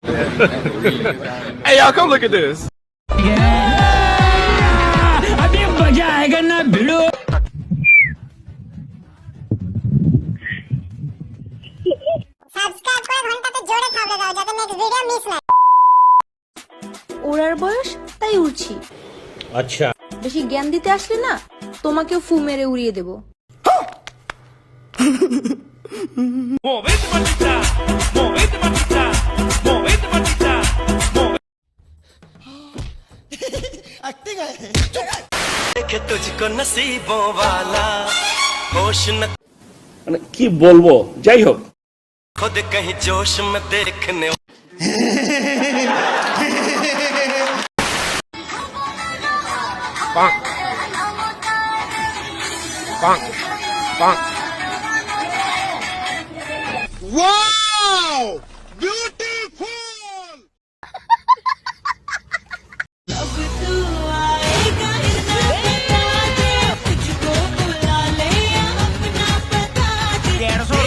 Hey, y'all, come look at this. अभी मजा आएगा ना भिड़ो। সাবস্ক্রাইব করে ঘন্টাতে জোরে থাবড়ে দাও যাতে নেক্সট ভিডিও মিস না ওড়ার বয়স তাই উড়ছি। আচ্ছা, বেশি জ্ঞান দিতে আসলে না তোমাকেও ফু মেরে উড়িয়ে দেব। মানে কি বলবো, যাই হোক। खुद कहीं जोश में देखने Bonk. Bonk. Bonk. Wow! Beautiful! $150